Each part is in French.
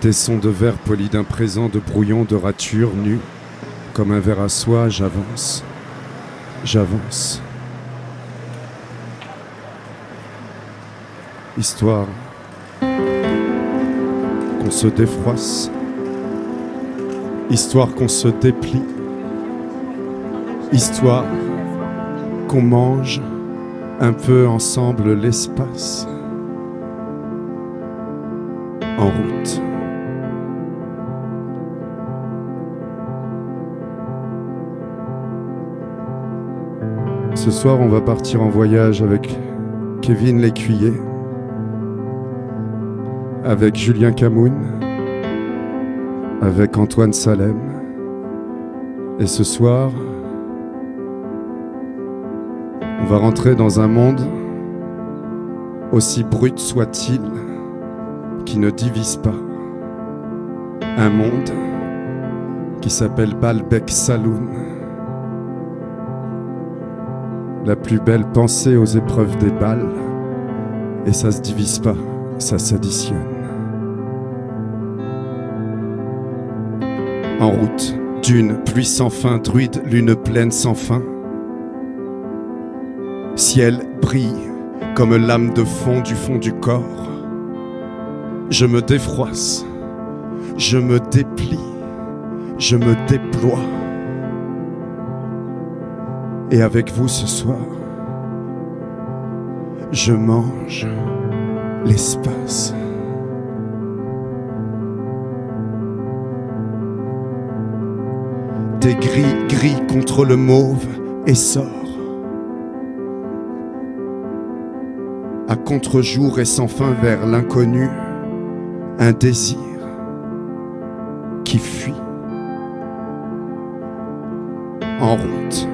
Tessons de verre polis d'un présent, de brouillon, de rature, nu, comme un verre à soie, j'avance, j'avance. Histoire qu'on se défroisse, histoire qu'on se déplie, histoire qu'on mange un peu ensemble l'espace. En route. Ce soir, on va partir en voyage avec Kevin Lécuyer, avec Julien Camoun, avec Antoine Salem. Et ce soir, on va rentrer dans un monde, aussi brut soit-il, qui ne divise pas. Un monde qui s'appelle Baalbek Saloon. La plus belle pensée aux épreuves des balles. Et ça se divise pas, ça s'additionne. En route, dune, pluie sans fin, druide, lune pleine sans fin. Ciel brille comme lame de fond du corps. Je me défroisse, je me déplie, je me déploie. Et avec vous ce soir, je mange l'espace. Des gris contre le mauve essor. À contre-jour et sans fin vers l'inconnu, un désir qui fuit. En route.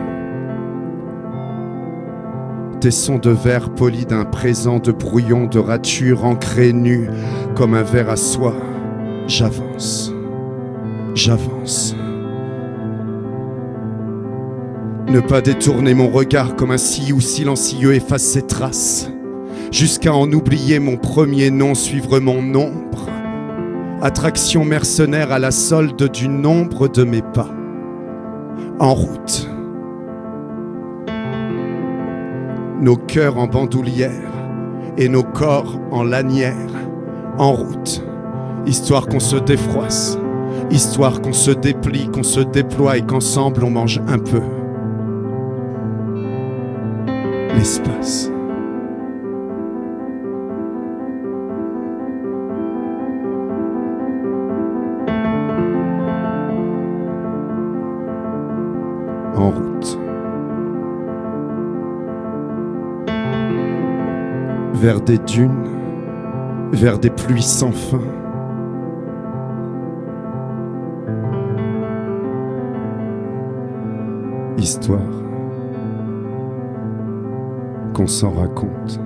Tessons de verre polis d'un présent, de brouillon, de rature, ancré nu comme un verre à soie. J'avance, j'avance. Ne pas détourner mon regard comme un sillou silencieux efface ses traces, jusqu'à en oublier mon premier nom, suivre mon nombre. Attraction mercenaire à la solde du nombre de mes pas. En route. Nos cœurs en bandoulière et nos corps en lanière, en route, histoire qu'on se défroisse, histoire qu'on se déplie, qu'on se déploie et qu'ensemble on mange un peu l'espace. En route. Vers des dunes, vers des pluies sans fin. Histoire qu'on s'en raconte,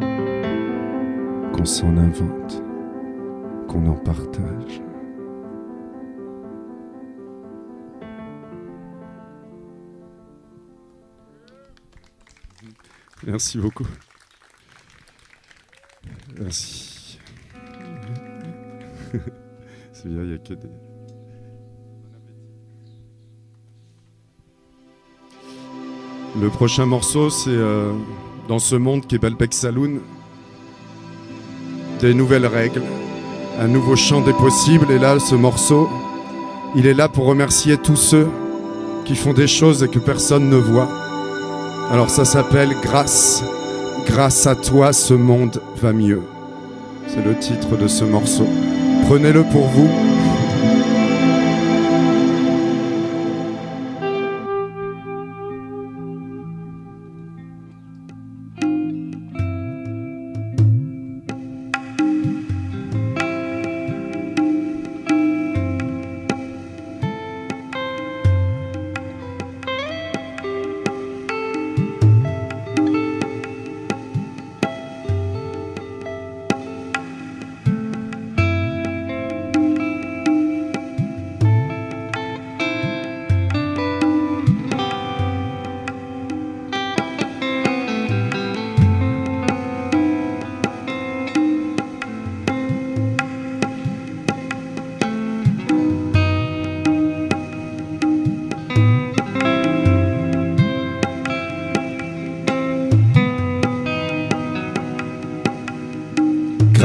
qu'on s'en invente, qu'on en partage. Merci beaucoup. Merci. C'est bien, il n'y a que des... Le prochain morceau, c'est dans ce monde qui est Baalbek Saloon, des nouvelles règles, un nouveau champ des possibles. Et là, ce morceau, il est là pour remercier tous ceux qui font des choses et que personne ne voit. Alors ça s'appelle « Grâce à toi, ce monde va mieux ». C'est le titre de ce morceau. Prenez-le pour vous.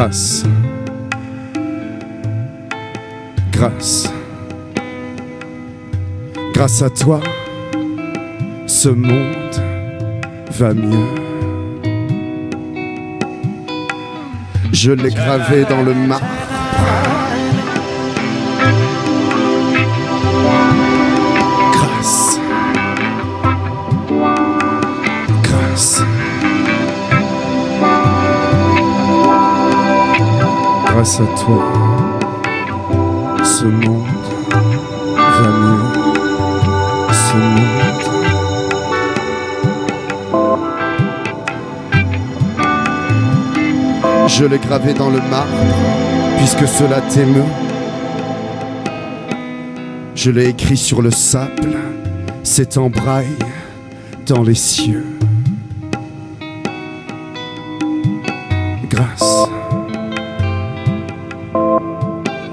Grâce. Grâce. Grâce à toi, ce monde va mieux. Je l'ai gravé dans le marbre. Grâce. Grâce. Grâce à toi, ce monde va mieux. Ce monde. Je l'ai gravé dans le marbre, puisque cela t'émeut. Je l'ai écrit sur le sable, c'est en braille dans les cieux. Grâce.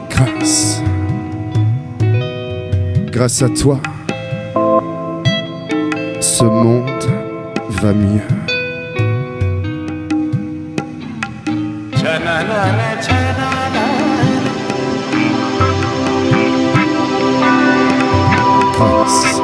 Grâce. Grâce à toi, ce monde va mieux. Grâce.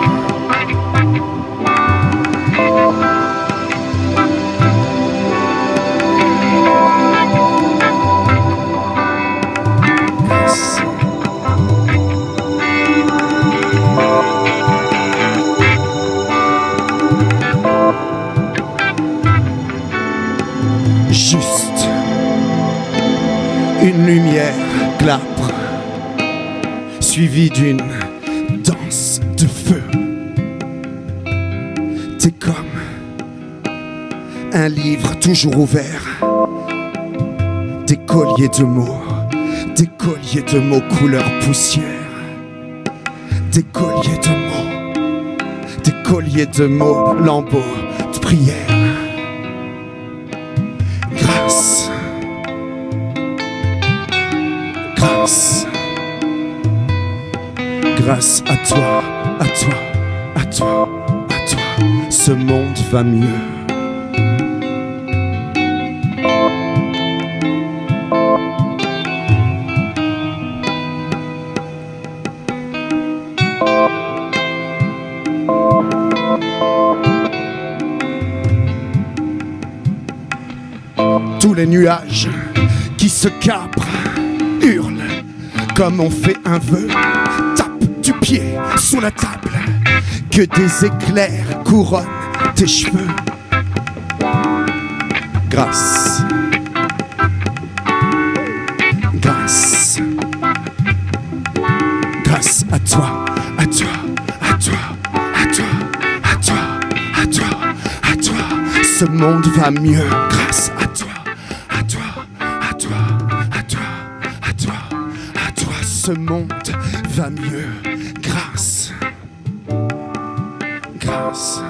Juste une lumière glabre, suivie d'une danse de feu. T'es comme un livre toujours ouvert, des colliers de mots couleur poussière, des colliers de mots lambeaux de prière. Grâce. Grâce. Grâce à toi, à toi, à toi, à toi, ce monde va mieux. Tous les nuages qui se cabrent hurlent comme on fait un vœu, tape du pied sous la table, que des éclairs couronnent tes cheveux. Grâce. Grâce. Grâce à toi, à toi, à toi, à toi, à toi, à toi, à toi, ce monde va mieux. Grâce à toi. Ce monde va mieux. Grâce. Grâce.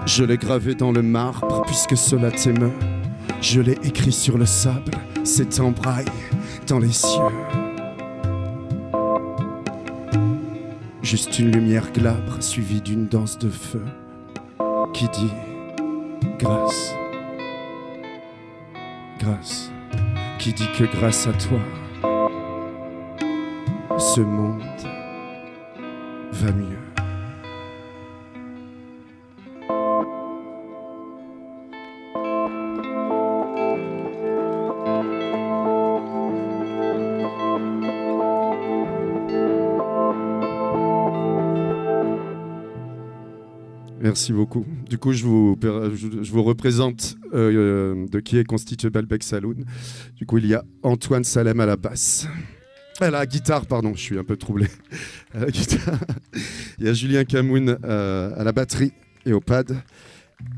Je l'ai gravé dans le marbre, puisque cela t'émeut. Je l'ai écrit sur le sable, c'est en braille dans les cieux. Juste une lumière glabre, suivie d'une danse de feu, qui dit grâce. Grâce. Qui dit que grâce à toi, ce monde va mieux. Merci beaucoup. Du coup, je vous représente de qui est constitué Balbec Saloon. Du coup, il y a Antoine Salem à la basse. À la guitare, pardon, je suis un peu troublé. À la guitare. Il y a Julien Camoun à la batterie et au pad.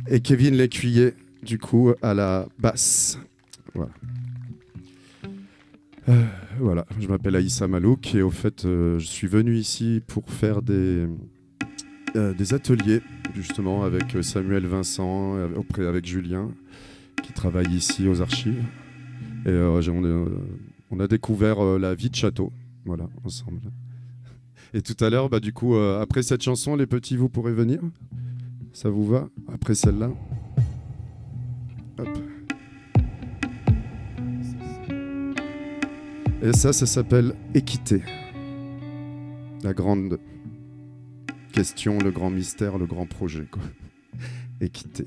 Et Kevin Lécuyer, du coup, à la basse. Voilà. Voilà, je m'appelle Aïssa Malouk et au fait, je suis venu ici pour faire des ateliers, justement, avec Samuel Vincent, avec Julien, qui travaille ici aux archives. Et on a découvert la vie de château, voilà, ensemble. Et tout à l'heure, du coup, après cette chanson, les petits, vous pourrez venir? Ça vous va? Après celle-là? Hop. Et ça s'appelle équité. La grande question, le grand mystère, le grand projet, quoi. Équité.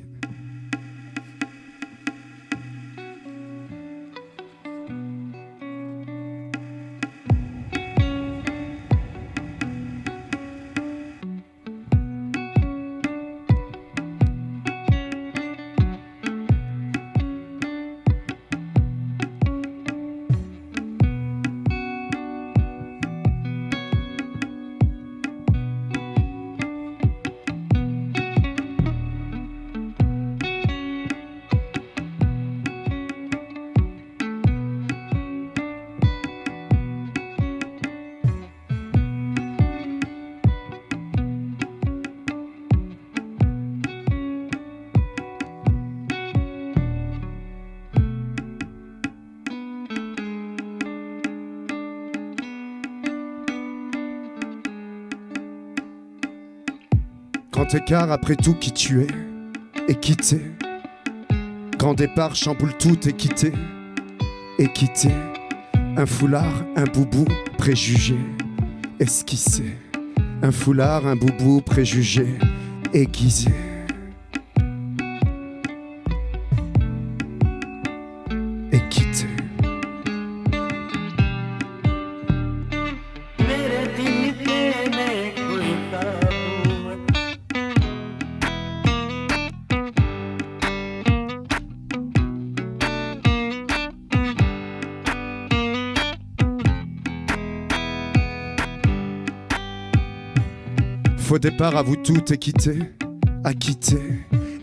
Grand écart après tout qui tu es, équité. Grand départ chamboule tout, équité. Équité. Un foulard, un boubou, préjugé, esquissé. Un foulard, un boubou, préjugé, aiguisé. Équité. Faux départ à vous toutes équité, acquitter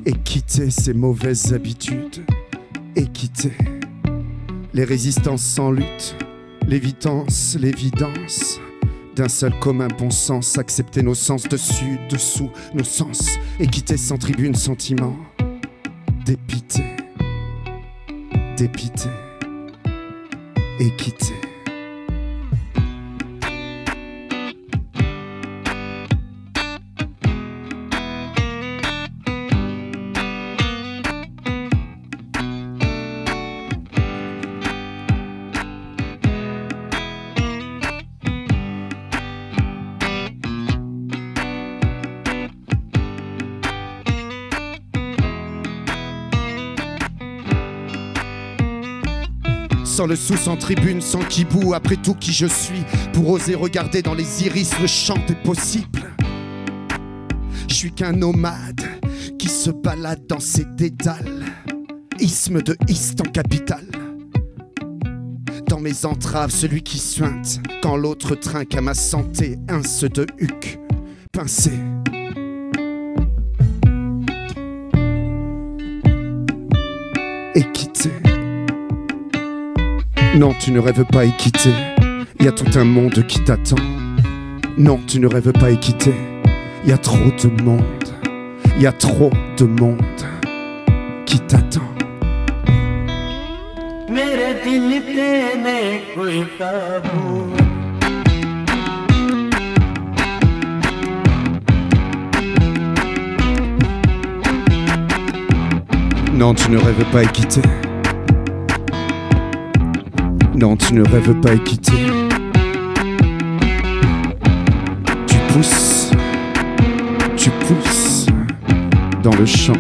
et quitter ces mauvaises habitudes, équité. Les résistances sans lutte, l'évidence, l'évidence d'un seul commun bon sens, accepter nos sens dessus, dessous, nos sens, équité sans tribune, sentiment, dépité, dépité, équité. Sans le sou, sans tribune, sans kibou, après tout qui je suis, pour oser regarder dans les iris le champ des possibles. Je suis qu'un nomade qui se balade dans ses dédales, isthme de Ist en capitale. Dans mes entraves, celui qui suinte, quand l'autre trinque à ma santé, un ce de huc, pincé. Équité. Non, tu ne rêves pas équité, y a tout un monde qui t'attend. Non, tu ne rêves pas équité, y a trop de monde, y a trop de monde qui t'attend. Non, tu ne rêves pas équité. Non, tu ne rêves pas équité. Tu pousses dans le champ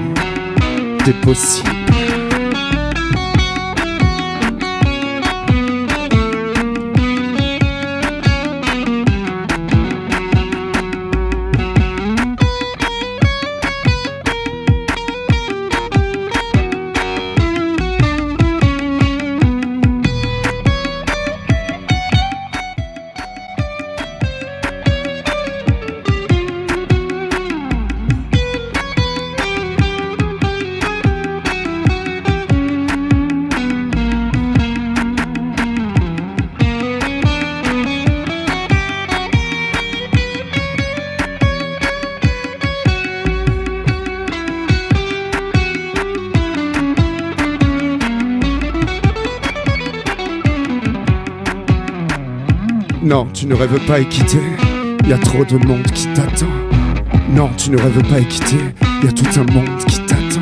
des possibles. Non, tu ne rêves pas équité, y a trop de monde qui t'attend. Non, tu ne rêves pas équité, y a tout un monde qui t'attend.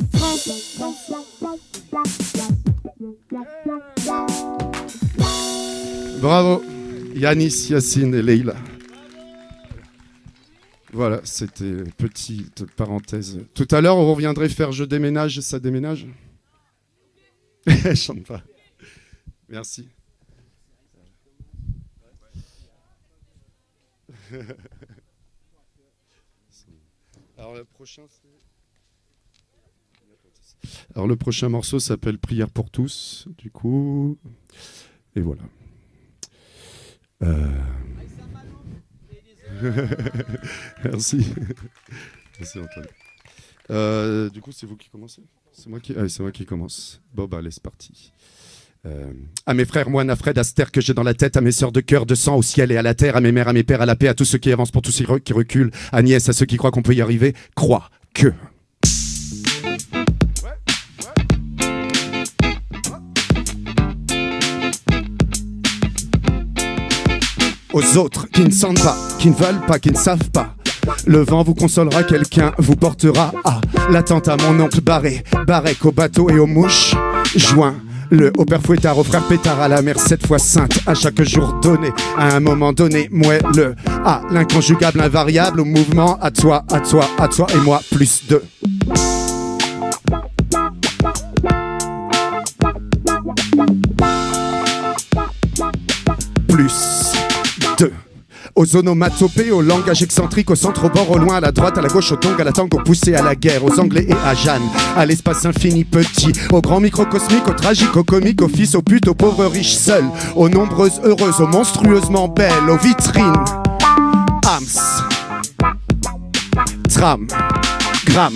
en transe, danse. Bravo, Yanis, Yacine et Leïla. Voilà, c'était petite parenthèse. Tout à l'heure, on reviendrait faire Je déménage, ça déménage. Je chante pas. Merci. Alors le prochain morceau s'appelle Prière pour tous, du coup, et voilà. Merci. Merci Antoine. Du coup, c'est vous qui commencez? C'est moi qui commence. Bon, bah, allez, c'est parti. À mes frères, moines, à Fred, Aster, que j'ai dans la tête, à mes sœurs de cœur, de sang, au ciel et à la terre, à mes mères, à mes pères, à la paix, à tous ceux qui avancent, pour tous ceux qui reculent, à Nièce, à ceux qui croient qu'on peut y arriver, crois que. Aux autres qui ne sentent pas, qui ne veulent pas, qui ne savent pas. Le vent vous consolera, quelqu'un vous portera à l'attente à mon oncle Barré, Barrec au bateau et aux mouches, joint. Le haut père fouettard au frère pétard, à la mère 7 fois sainte, à chaque jour donné, à un moment donné, moelleux, à l'inconjugable invariable, au mouvement, à toi, à toi, à toi et moi, plus deux. Plus deux. Aux onomatopées, au langage excentrique, au centre, au bord, au loin, à la droite, à la gauche, au tong, à la tango, poussé à la guerre, aux anglais et à Jeanne, à l'espace infini petit, au grand microcosmique, au tragique, au comique, aux fils, aux putes, aux pauvres riches seuls, aux nombreuses heureuses, aux monstrueusement belles, aux vitrines, ams, tram, gram.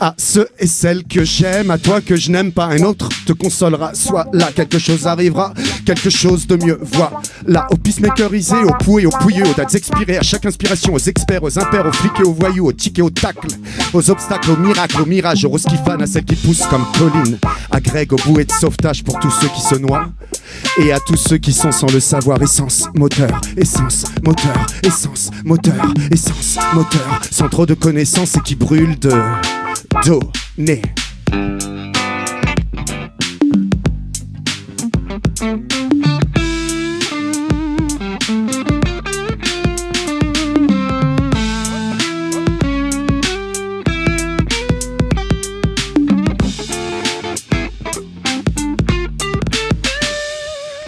À ceux et celles que j'aime, à toi que je n'aime pas, un autre te consolera. Soit là, quelque chose arrivera, quelque chose de mieux. Voilà, aux peacemakerisés, aux pouets, aux pouilleux, aux dates expirées, à chaque inspiration, aux experts, aux impairs, aux flics et aux voyous, aux tics et aux tacles, aux obstacles, aux miracles, aux mirages, aux roskifans, à celles qui poussent comme Colline, à Greg, aux bouées de sauvetage pour tous ceux qui se noient, et à tous ceux qui sont sans le savoir, essence, moteur, essence, moteur, essence, moteur, essence, moteur, sans trop de connaissances et qui brûlent de donner.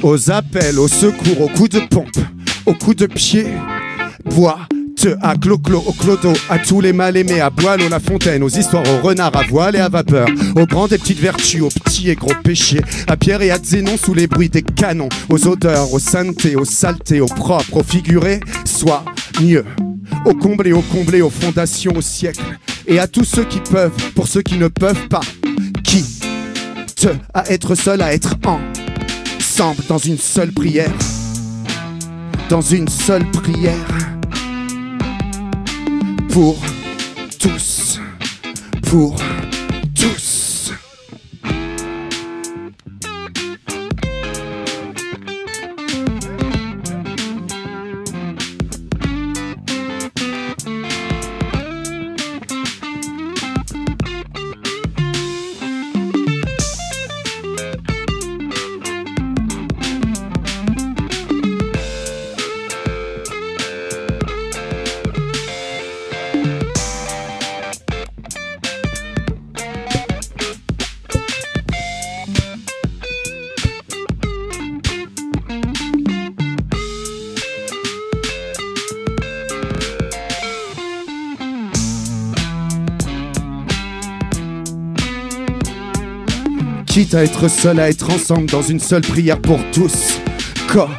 Aux appels, au secours, aux coups de pompe, aux coups de pied, bois. À Clo-Clo, au Clodo, à tous les mal-aimés, à Boileau, la Fontaine, aux histoires, aux renards, à voile et à vapeur, aux grandes et petites vertus, aux petits et gros péchés, à Pierre et à Zénon sous les bruits des canons, aux odeurs, aux saintetés, aux saletés, aux propres, aux figurés, soit mieux, aux comblés, aux fondations, au siècle, et à tous ceux qui peuvent, pour ceux qui ne peuvent pas, qui te, à être seul, à être ensemble, dans une seule prière, dans une seule prière. Pour tous, pour tous. Quitte à être seul, à être ensemble dans une seule prière pour tous. Comme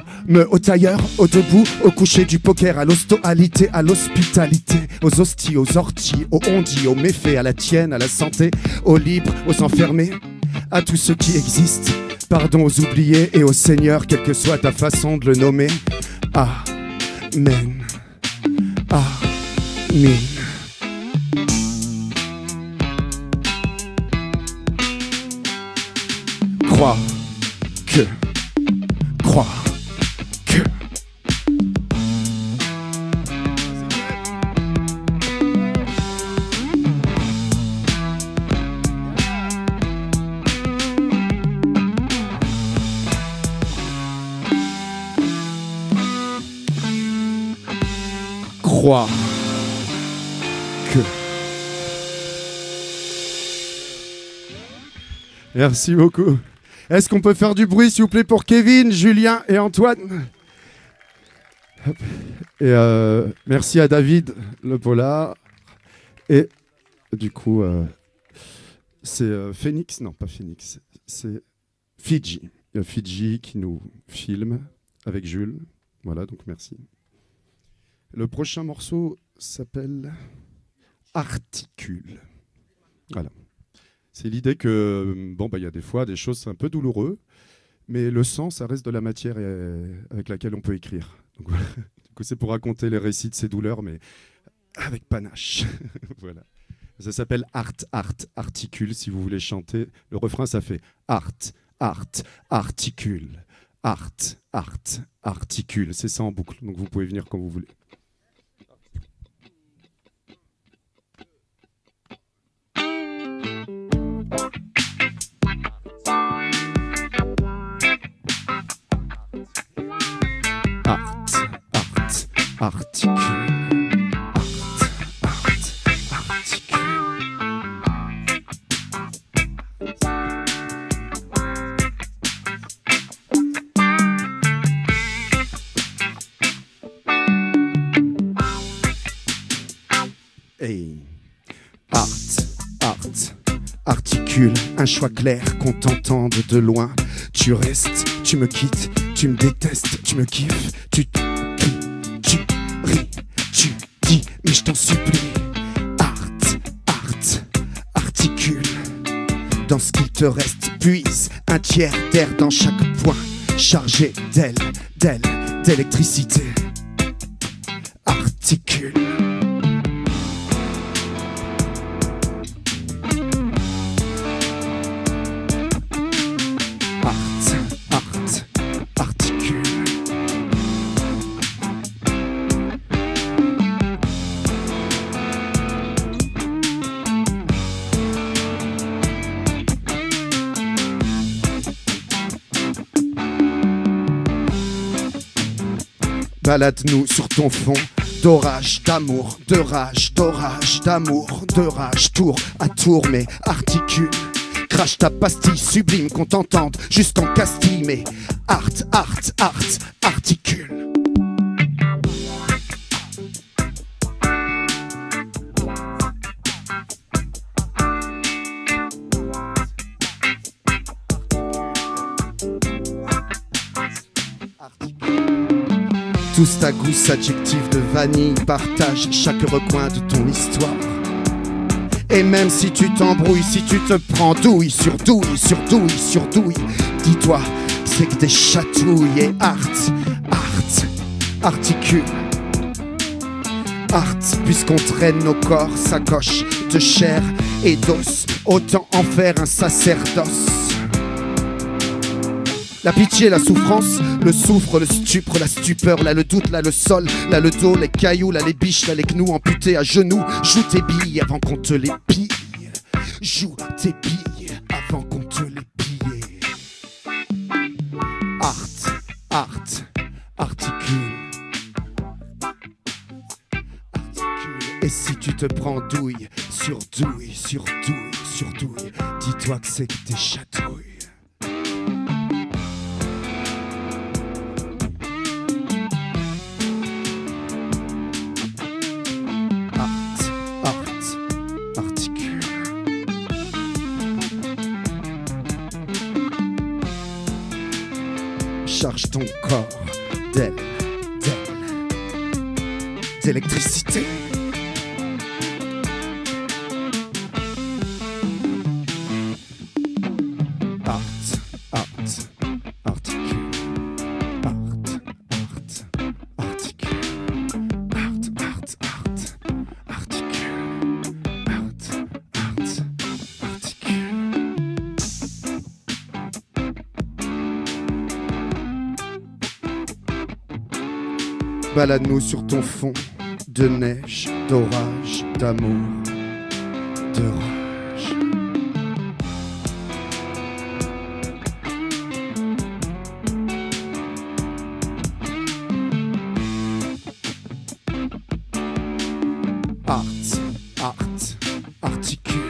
au tailleur, au debout, au coucher du poker, à l'hostoalité, à l'hospitalité, aux hosties, aux orties, aux ondis, aux méfaits, à la tienne, à la santé, aux libres, aux enfermés, à tous ceux qui existent, Pardon aux oubliés et aux seigneurs, quelle que soit ta façon de le nommer. Amen. Amen. Crois que. Crois que. Merci beaucoup. Est-ce qu'on peut faire du bruit, s'il vous plaît, pour Kevin, Julien et Antoine? Et merci à David Le Polar. Et du coup, c'est Phoenix, non pas Phoenix, c'est Fidji. Il y a Fidji qui nous filme avec Jules. Voilà, donc merci. Le prochain morceau s'appelle Articule. Voilà. C'est l'idée que, bon, bah, y a des fois des choses un peu douloureuses, mais le sang, ça reste de la matière avec laquelle on peut écrire. Donc, voilà. Du coup, c'est pour raconter les récits de ces douleurs, mais avec panache. Voilà. Ça s'appelle Articule, si vous voulez chanter. Le refrain, ça fait Articule. Articule. C'est ça en boucle, donc vous pouvez venir quand vous voulez. Articule. Hey. Articule, un choix clair qu'on t'entende de loin. Tu restes, tu me quittes, tu me détestes, tu me kiffes, tu ris, tu dis, mais je t'en supplie. Articule. Dans ce qu'il te reste, puise un tiers d'air dans chaque point, chargé d'électricité. Articule. Balade-nous sur ton fond d'orage, d'amour, de rage, d'orage, d'amour, de rage, tour à tour, mais articule. Crache ta pastille sublime qu'on t'entende jusqu'en Castille, mais articule. Tous ta gousse adjectif de vanille, partage chaque recoin de ton histoire. Et même si tu t'embrouilles, si tu te prends douille sur douille, sur douille, sur douille, dis-toi, c'est que des chatouilles et articule. Puisqu'on traîne nos corps, sacoche de chair et d'os, autant en faire un sacerdoce. La pitié, la souffrance, le soufre, le stupre, la stupeur, là le doute, là le sol, là le dos, les cailloux, là les biches, là les gnous amputés à genoux. Joue tes billes avant qu'on te les pille. Joue tes billes avant qu'on te les pille. Articule. Et si tu te prends douille, sur douille, sur douille, sur douille, dis-toi que c'est que des chatouilles. Charge ton corps d'électricité. Balade-nous sur ton fond de neige, d'orage, d'amour, de rage. Articule.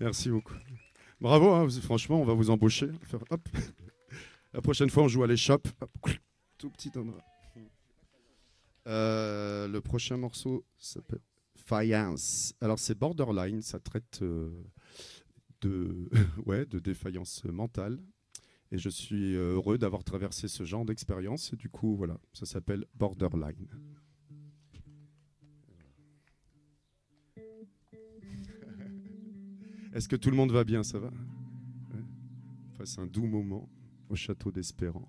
Merci beaucoup. Bravo, hein, franchement, on va vous embaucher. Hop. La prochaine fois, on joue à l'échoppe. Tout petit endroit. Le prochain morceau s'appelle Faïence. Alors, c'est borderline, ça traite de défaillance mentale. Et je suis heureux d'avoir traversé ce genre d'expérience. Et du coup, voilà, ça s'appelle Borderline. Est-ce que tout le monde va bien, ça va? Ouais. On passe un doux moment au château d'Espérance.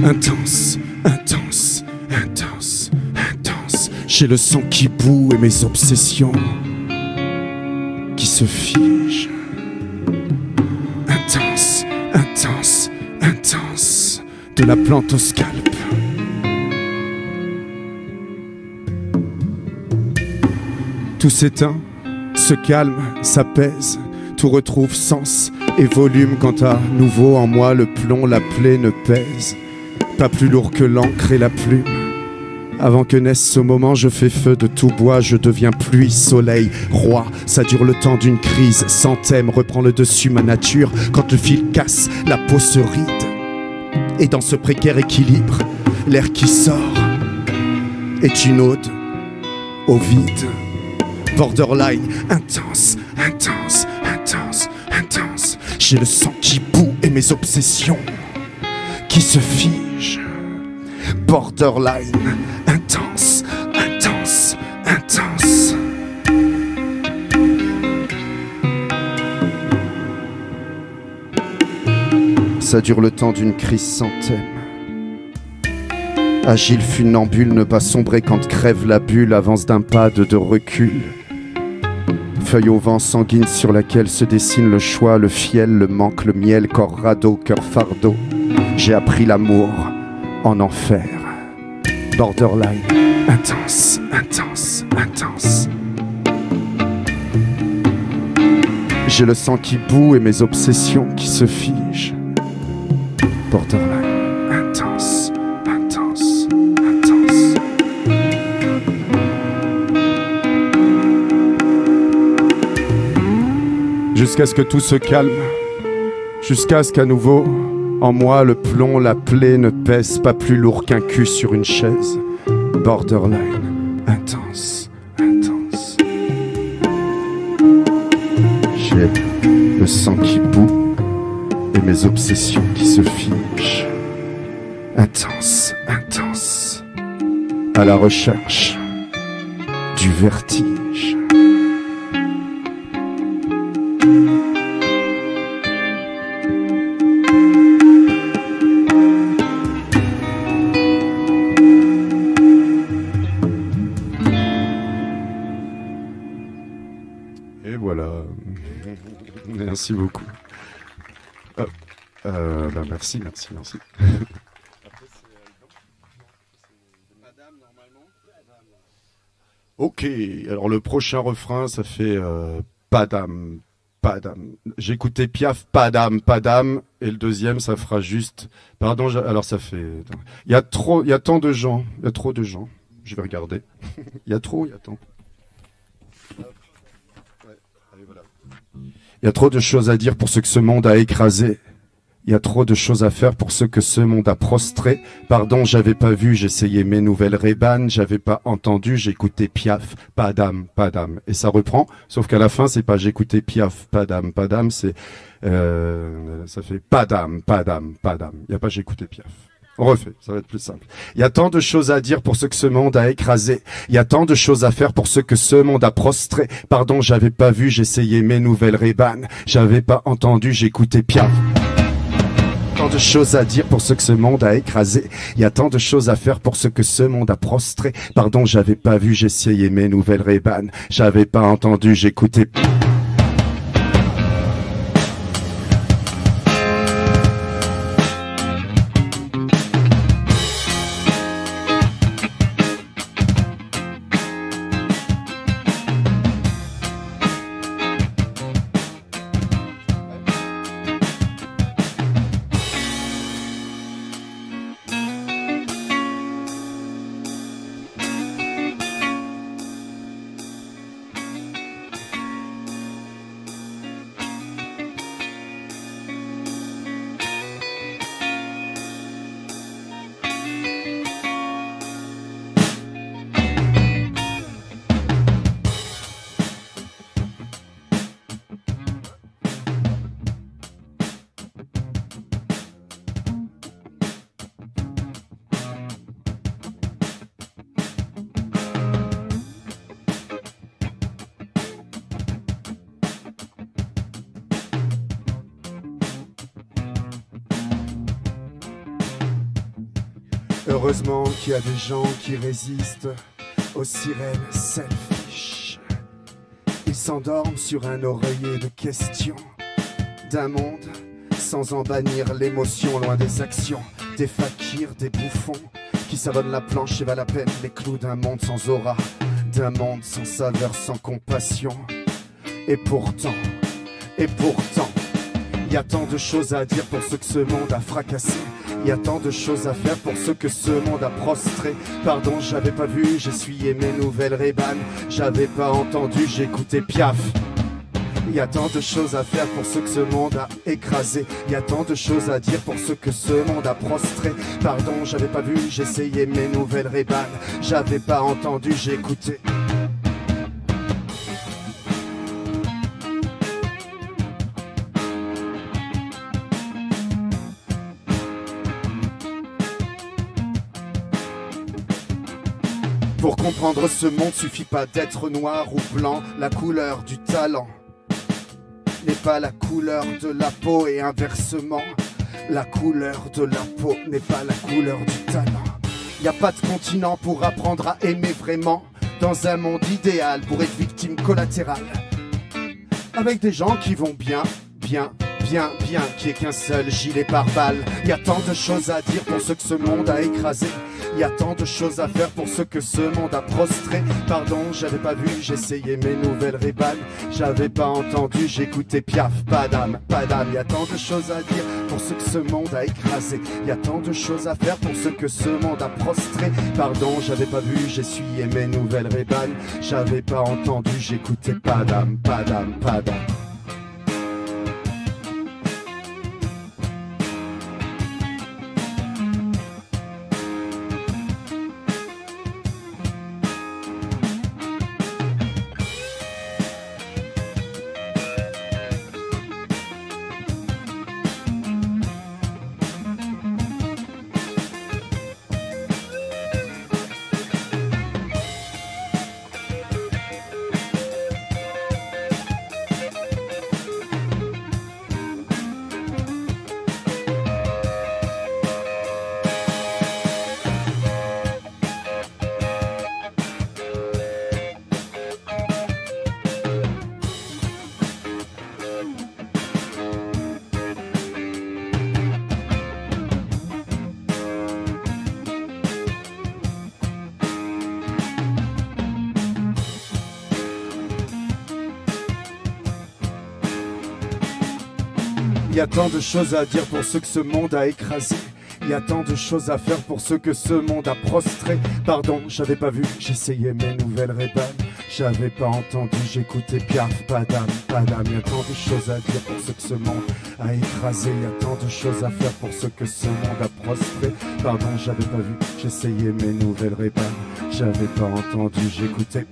Intense, intense, intense, intense. J'ai le sang qui bout et mes obsessions qui se figent. Intense, intense, intense. De la plante au scalp. Tout s'éteint, se calme, s'apaise. Tout retrouve sens et volume quand à nouveau en moi le plomb, la plaie ne pèse. Pas plus lourd que l'encre et la plume. Avant que naisse ce moment, je fais feu de tout bois, je deviens pluie, soleil, roi. Ça dure le temps d'une crise, sans thème, reprend le dessus ma nature. Quand le fil casse, la peau se ride. Et dans ce précaire équilibre, l'air qui sort est une ode au vide. Borderline, intense, intense, intense, intense. J'ai le sang qui bout et mes obsessions qui se figent. Borderline, intense, intense, intense. Ça dure le temps d'une crise sans thème. Agile funambule, ne pas sombrer quand crève la bulle, avance d'un pas de recul. Feuille au vent sanguine sur laquelle se dessine le choix, le fiel, le manque, le miel, corps radeau, cœur fardeau. J'ai appris l'amour en enfer. Borderline, intense, intense, intense. J'ai le sang qui bout et mes obsessions qui se figent. Borderline, intense, intense, intense. Jusqu'à ce que tout se calme, jusqu'à ce qu'à nouveau, en moi, le plomb, la plaie ne pèse pas plus lourd qu'un cul sur une chaise. Borderline, intense, intense. J'ai le sang qui bout et mes obsessions qui se figent. Intense, intense. À la recherche du vertige. Merci beaucoup. Merci. Ok, alors le prochain refrain, ça fait Padam. J'écoutais Piaf, Padam. Et le deuxième, ça fera juste. Pardon, alors ça fait. Il y a trop de gens. Je vais regarder. Il y a tant. Il y a trop de choses à dire pour ce que ce monde a écrasé. Il y a trop de choses à faire pour ce que ce monde a prostré. Pardon, j'avais pas vu, j'essayais mes nouvelles Ray-Ban, j'avais pas entendu, j'écoutais Piaf, Padam. Et ça reprend, sauf qu'à la fin, c'est pas j'écoutais Piaf, Padam, c'est ça fait Padam. Il y a pas j'écoutais Piaf. On refait, ça va être plus simple. Il y a tant de choses à dire pour ce que ce monde a écrasé. Il y a tant de choses à faire pour ce que ce monde a prostré. Pardon, j'avais pas vu, j'essayais mes nouvelles Ray-Ban, j'avais pas entendu, j'écoutais Piaf. Tant de choses à dire pour ce que ce monde a écrasé. Il y a tant de choses à faire pour ce que ce monde a prostré. Pardon, j'avais pas vu, j'essayais mes nouvelles Ray-Ban. J'avais pas entendu, j'écoutais. Heureusement qu'il y a des gens qui résistent aux sirènes selfish. Ils s'endorment sur un oreiller de questions d'un monde sans en bannir l'émotion, loin des actions, des fakirs, des bouffons qui savonnent la planche et valent à peine les clous d'un monde sans aura, d'un monde sans saveur, sans compassion. Et pourtant, il y a tant de choses à dire pour ce que ce monde a fracassé. Il y a tant de choses à faire pour ce que ce monde a prostré. Pardon, j'avais pas vu, j'essuyais mes nouvelles Ray-Ban. J'avais pas entendu, j'écoutais Piaf. Il y a tant de choses à faire pour ce que ce monde a écrasé. Il y a tant de choses à dire pour ce que ce monde a prostré. Pardon, j'avais pas vu, j'essayais mes nouvelles Ray-Ban. J'avais pas entendu, j'écoutais. Pour comprendre ce monde, suffit pas d'être noir ou blanc. La couleur du talent n'est pas la couleur de la peau et inversement. La couleur de la peau n'est pas la couleur du talent. Y a pas de continent pour apprendre à aimer vraiment. Dans un monde idéal pour être victime collatérale. Avec des gens qui vont bien, qui est qu'un seul gilet pare-balles. Y a tant de choses à dire pour ce que ce monde a écrasé. Y a tant de choses à faire pour ce que ce monde a prostré. Pardon, j'avais pas vu, j'essayais mes nouvelles Ray-Ban. J'avais pas entendu, j'écoutais Piaf, Padam. Y a tant de choses à dire pour ce que ce monde a écrasé. Y a tant de choses à faire pour ce que ce monde a prostré. Pardon, j'avais pas vu, j'essuyais mes nouvelles Ray-Ban. J'avais pas entendu, j'écoutais Padam. y a tant de choses à dire pour ceux que ce monde a écrasé. Il y a tant de choses à faire pour ceux que ce monde a prostré. Pardon, j'avais pas vu, j'essayais mes nouvelles rébanes. J'avais pas entendu, j'écoutais Piaf, padam, padam. Il y a tant de choses à dire pour ceux que ce monde a écrasé. Il y a tant de choses à faire pour ceux que ce monde a prostré. Pardon, j'avais pas vu, j'essayais mes nouvelles rébanes. J'avais pas entendu, j'écoutais.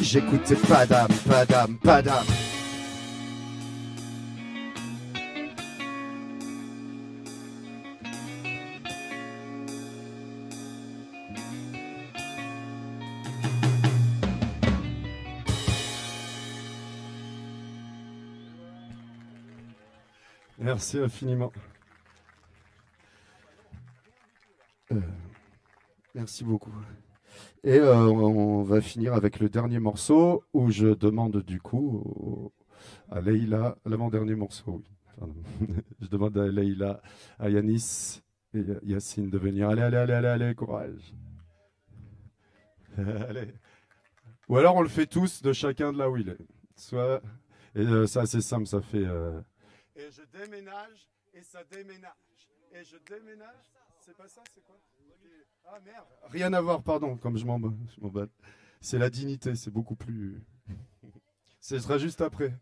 J'écoutais padam, padam, padam. Merci infiniment. Merci beaucoup. Et on va finir avec le dernier morceau où je demande du coup à Leïla, l'avant-dernier morceau, oui. Pardon. Je demande à Leïla, à Yanis et Yacine de venir. Allez, allez, allez, allez, allez, courage. Allez. Ou alors on le fait tous de chacun de là où il est. Soit, et ça c'est simple, ça fait... Et je déménage et ça déménage. Et je déménage, c'est pas ça, c'est quoi? Ah merde. Rien à voir, pardon, comme je m'en bats. C'est la dignité, c'est beaucoup plus... Ce sera juste après.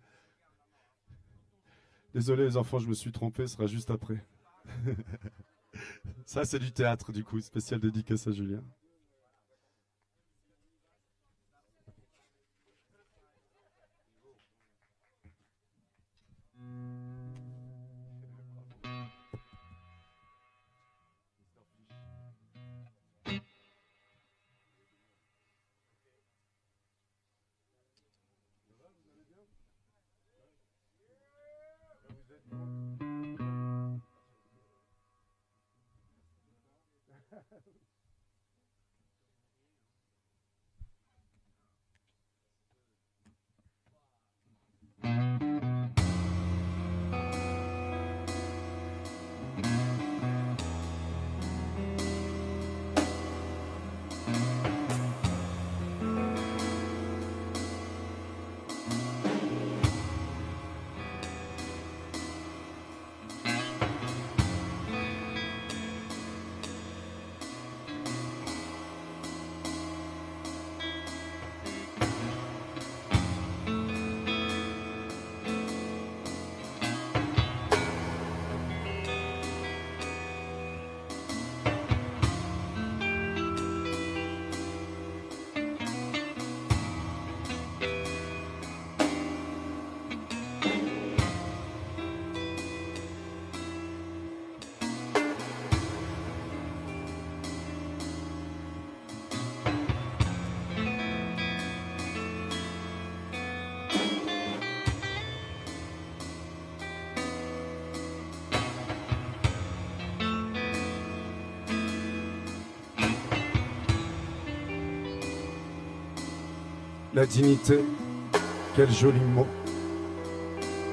Désolé les enfants, je me suis trompé, ce sera juste après. Ça c'est du théâtre du coup, spécial dédicace à Julien. La dignité, quel joli mot.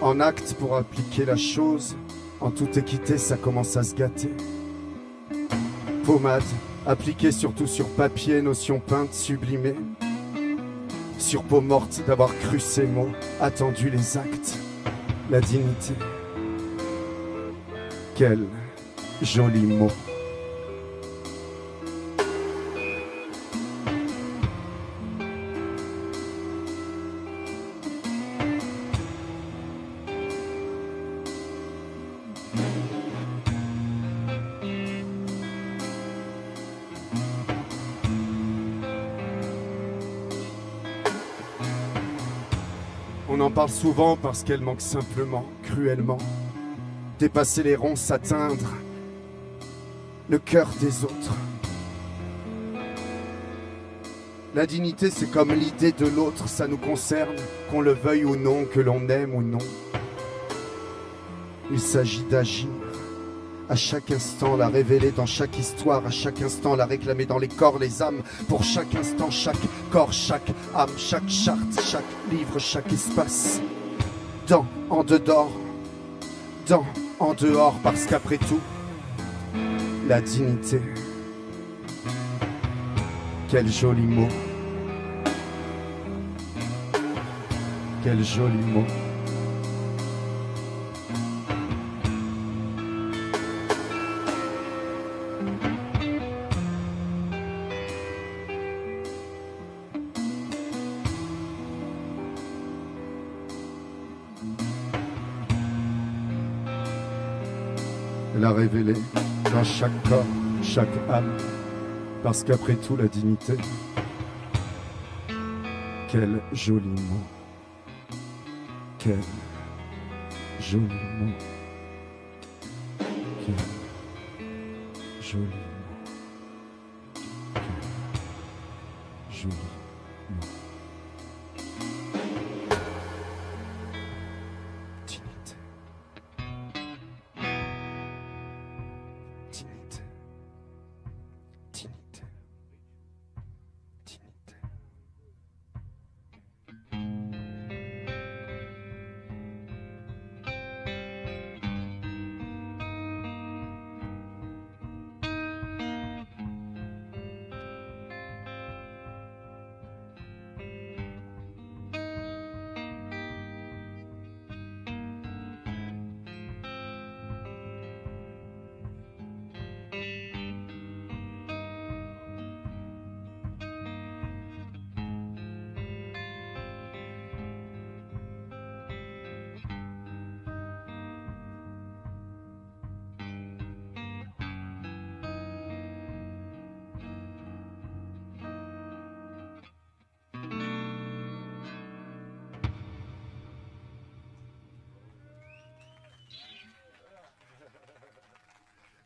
En acte pour appliquer la chose, en toute équité ça commence à se gâter. Pommade, appliquée surtout sur papier, notion peinte, sublimée. Sur peau morte d'avoir cru ces mots, attendu les actes. La dignité, quel joli mot. On en parle souvent parce qu'elle manque simplement, cruellement. Dépasser les ronces, atteindre le cœur des autres. La dignité, c'est comme l'idée de l'autre, ça nous concerne, qu'on le veuille ou non, que l'on aime ou non. Il s'agit d'agir, à chaque instant la révéler dans chaque histoire, à chaque instant la réclamer dans les corps, les âmes, pour chaque instant, chaque corps, chaque âme, chaque charte, chaque livre, chaque espace. Dans, en dehors, dans, en dehors, parce qu'après tout, la dignité. Quel joli mot. Quel joli mot. La révéler dans chaque corps, chaque âme, parce qu'après tout la dignité, quel joli mot, quel joli mot, quel joli mot, quel joli mot. Dignité. Dignité. Dignité. Dignité.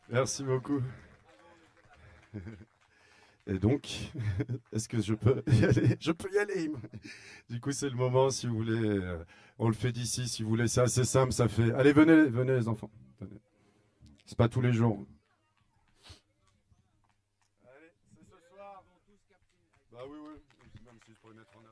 Merci beaucoup. Et donc, est-ce que je peux y aller? Je peux y aller. Du coup, c'est le moment, si vous voulez. On le fait d'ici, si vous voulez. C'est assez simple, ça fait... Allez, venez, venez les enfants. C'est pas tous les jours. Allez, c'est ce soir. Bah oui, oui. Même si je pourrais mettre en avant.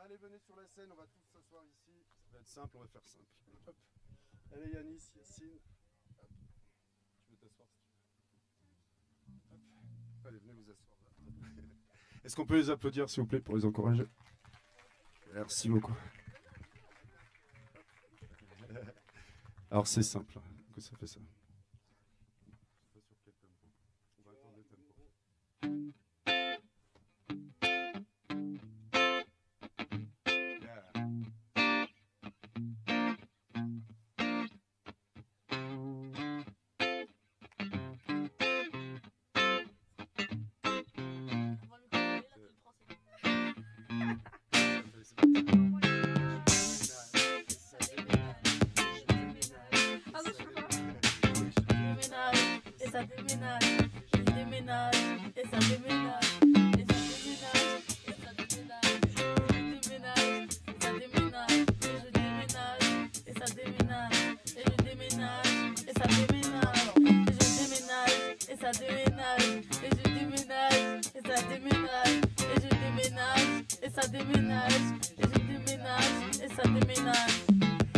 Allez, venez sur la scène, on va tous s'asseoir ici. Ça va être simple, on va faire simple. Hop. Allez, Yanis, Yacine. Hop. Tu veux t'asseoir si tu veux. Hop. Allez, venez vous asseoir là. Est-ce qu'on peut les applaudir, s'il vous plaît, pour les encourager? Merci beaucoup. Alors, c'est simple. Que ça fait ça. Je sais pas sur quel tempo. On va attendre le tempo.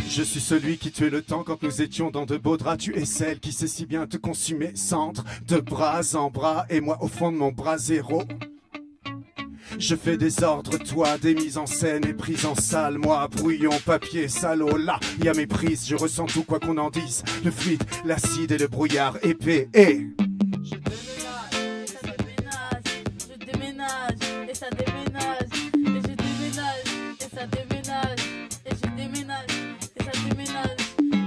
Je suis celui qui tuait le temps quand nous étions dans de beaux draps. Tu es celle qui sait si bien te consumer, centre de bras en bras, et moi au fond de mon bras zéro. Je fais des ordres, toi, des mises en scène et prises en salle. Moi, brouillon, papier, salaud, là, y a mes prises. Je ressens tout quoi qu'on en dise. Le fluide, l'acide et le brouillard épais. Et je déménage, et ça déménage, et je déménage, et ça déménage, et je déménage, et ça déménage,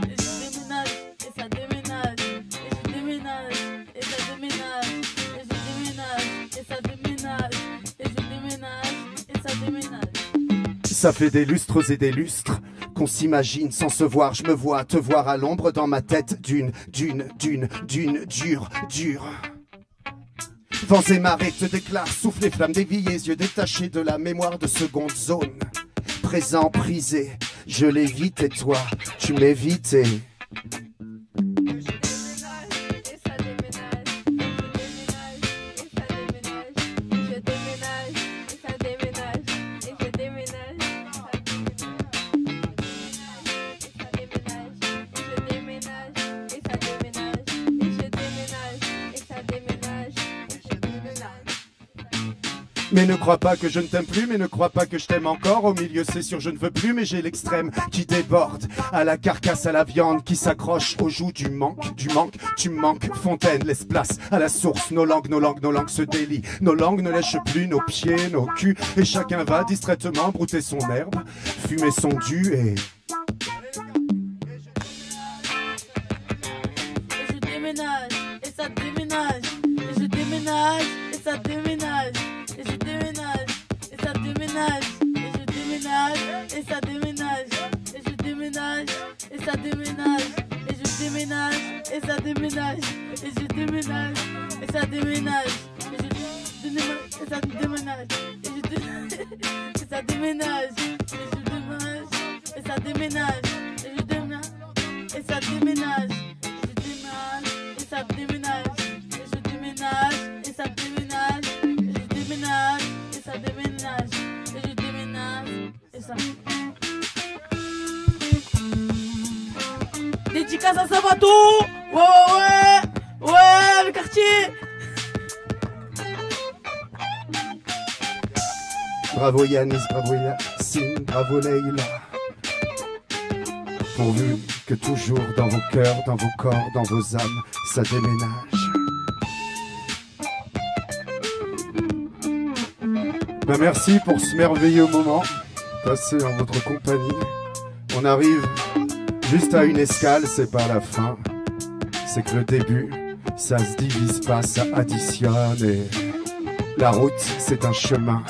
et je déménage, et ça déménage, et je déménage, et ça déménage, et je déménage, et ça déménage, et je déménage, et ça déménage. ça fait des lustres et des lustres qu'on s'imagine sans se voir. Je me vois te voir à l'ombre dans ma tête d'une dure. Vents et marées te déclarent, souffle les flammes déviées, yeux détachés de la mémoire de seconde zone. Présent, prisé, je l'évite et toi, tu m'évites et... Mais ne crois pas que je ne t'aime plus, mais ne crois pas que je t'aime encore. Au milieu c'est sûr je ne veux plus, mais j'ai l'extrême qui déborde. À la carcasse, à la viande qui s'accroche aux joues du manque, tu me manques. Fontaine laisse place à la source, nos langues se délient. Nos langues ne lèchent plus nos pieds, nos culs. Et chacun va distraitement brouter son herbe, fumer son dû et... Je déménage, et ça déménage, et je déménage, et ça déménage. Et je déménage, et ça déménage, et je déménage, et ça déménage, et je déménage, et ça déménage, et je déménage, et ça déménage, et je déménage, et ça déménage, et je déménage, et ça déménage, et ça déménage, et je déménage, et ça déménage, et je déménage, et ça déménage, et ça déménage, et je déménage, et ça déménage. Et ça déménage, et je déménage, et ça... Dédicace à Sabato. Ouais, le quartier. Bravo Yanis, bravo Yacine, bravo Leïla. Pourvu que toujours dans vos cœurs, dans vos corps, dans vos âmes, ça déménage. Ben merci pour ce merveilleux moment passé en votre compagnie. On arrive juste à une escale, c'est pas la fin. C'est que le début, ça se divise pas, ça additionne. Et la route, c'est un chemin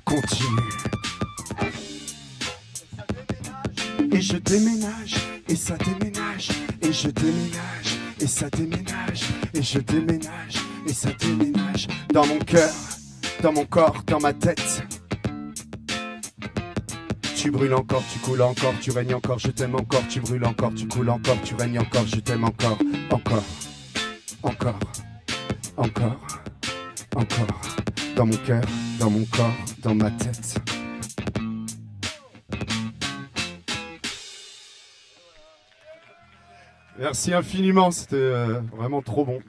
continu. Et je déménage, et ça déménage, et je déménage, et ça déménage, et je déménage, et ça déménage dans mon cœur. Dans mon corps, dans ma tête. Tu brûles encore, tu coules encore, tu règnes encore, je t'aime encore, tu brûles encore, tu coules encore, tu règnes encore, je t'aime encore, encore, dans mon cœur, dans mon corps, dans ma tête. Merci infiniment, c'était vraiment trop bon.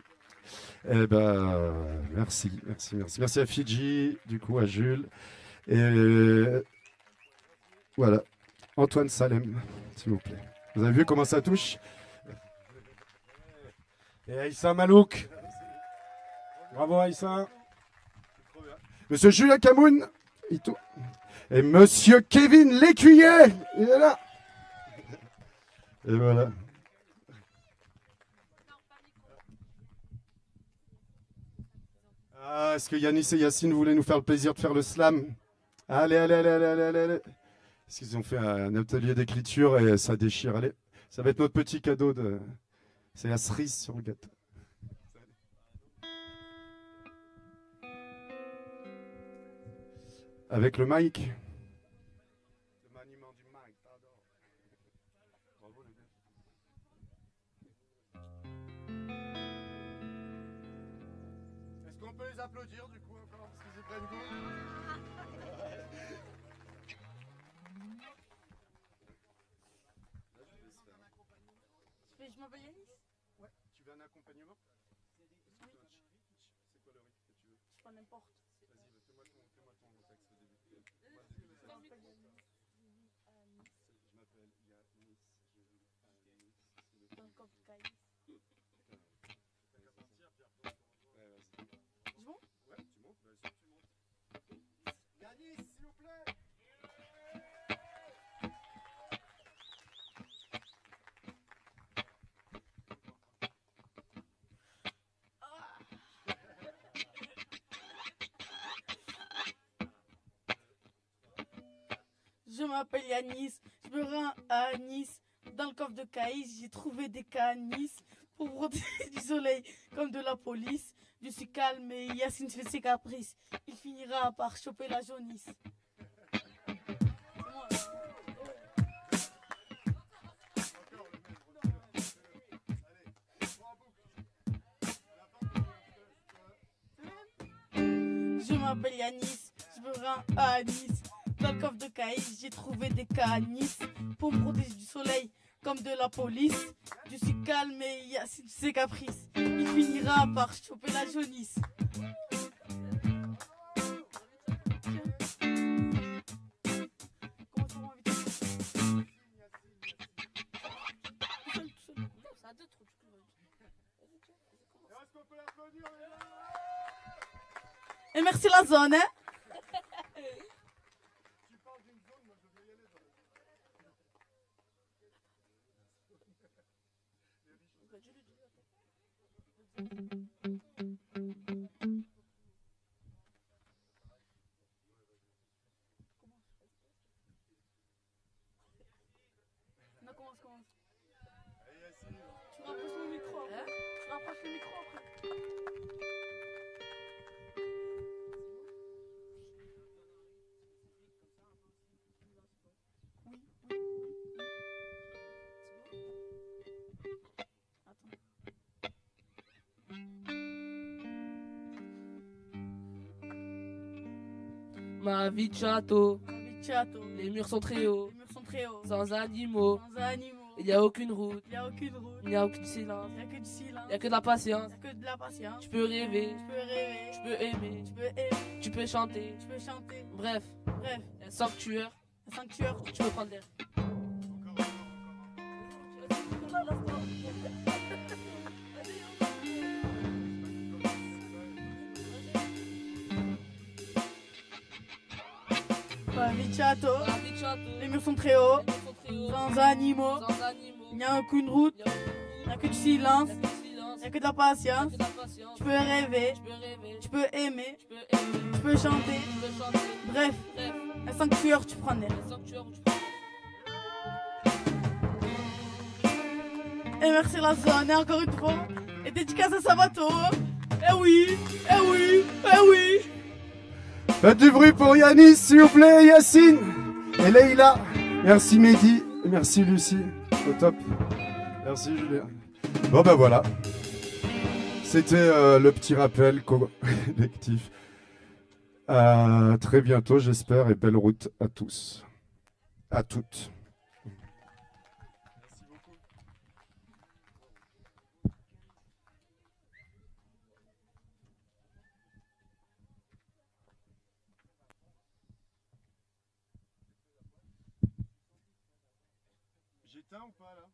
Eh ben, merci à Fidji, du coup à Jules, et voilà, Antoine Salem, s'il vous plaît. Vous avez vu comment ça touche? Et Aïssa Malouk. Bravo Aïssa. Monsieur Julien Camoun, et Monsieur Kevin Lécuyer, il est là. Et voilà. Ah, est-ce que Yanis et Yacine voulaient nous faire le plaisir de faire le slam? Allez. Parce qu'ils ont fait un atelier d'écriture et ça déchire. Allez, ça va être notre petit cadeau de... C'est la cerise sur le gâteau. Avec le mic. Le maniement du mic, pardon. Bravo les gars. Est-ce qu'on peut les applaudir du coup encore parce qu'ils y prennent goût? Je m'appelle Yanis. Ouais, tu veux un accompagnement? Oui. C'est quoi le rythme que tu veux? Je prends n'importe. Vas-y, fais-moi ton texte au début. Je m'appelle Yanis. Je m'appelle Yanis. Donc, comme Kaïs. C'est bon? Ouais, tu montes, bien sûr, tu montes. Yanis, s'il vous plaît. Je m'appelle Yanis, je me rends à Nice. Dans le coffre de Caïs, j'ai trouvé des canis pour protéger du soleil comme de la police. Je suis calme et Yacine fait ses caprices. Il finira par choper la jaunisse. Je m'appelle Yanis, je me rends à Nice. Dans le coffre de Caïs, j'ai trouvé des canis pour me protéger du soleil comme de la police. Je suis calme et Yacine ses caprices. Il finira par choper la jaunisse. Et merci la zone, hein. Tu parles d'une zone, moi je veux y aller dans la Non, commence. Allez Yacine. Tu rapproches le micro après. Tu rapproches le micro après. Ma vie de château, Château. les murs sont très hauts, Les murs sont très hauts. sans animaux, Sans animaux. il n'y a aucune route, Il n'y a aucune route. il n'y a aucun silence, Il n'y a que du silence. il n'y a que de la patience. Il n'y a que de la patience. Tu peux rêver, Tu peux rêver. tu peux aimer, Tu peux aimer. tu peux chanter. Tu peux chanter. Bref, Bref, un sanctuaire, un sanctuaire. tu peux prendre l'air. Ma vie de château. Ma vie de château, Les murs sont très hauts. les murs sont très hauts, Sans animaux. sans animaux, Il n'y a aucune route. il n'y a aucune Il n'y a que du silence. il y a que du silence, Il n'y a que de la il y a patience. que de la patience. Tu peux rêver. Tu peux rêver, Tu peux aimer. tu peux aimer, Tu peux chanter. tu peux chanter. Bref, Bref, un sanctuaire, tu prends l'air. un sanctuaire où tu prends l'air. Et merci la zone, et encore une fois. Et dédicace à Sabato. Eh oui, eh oui, eh oui. Faites du bruit pour Yanis, s'il vous plaît, Yacine et Leïla. Merci Mehdi, et merci Lucie, au top. Merci Julien. Bon ben voilà, c'était le petit rappel collectif. À très bientôt j'espère et belle route à tous, à toutes. Merci beaucoup. J'éteins ou pas là?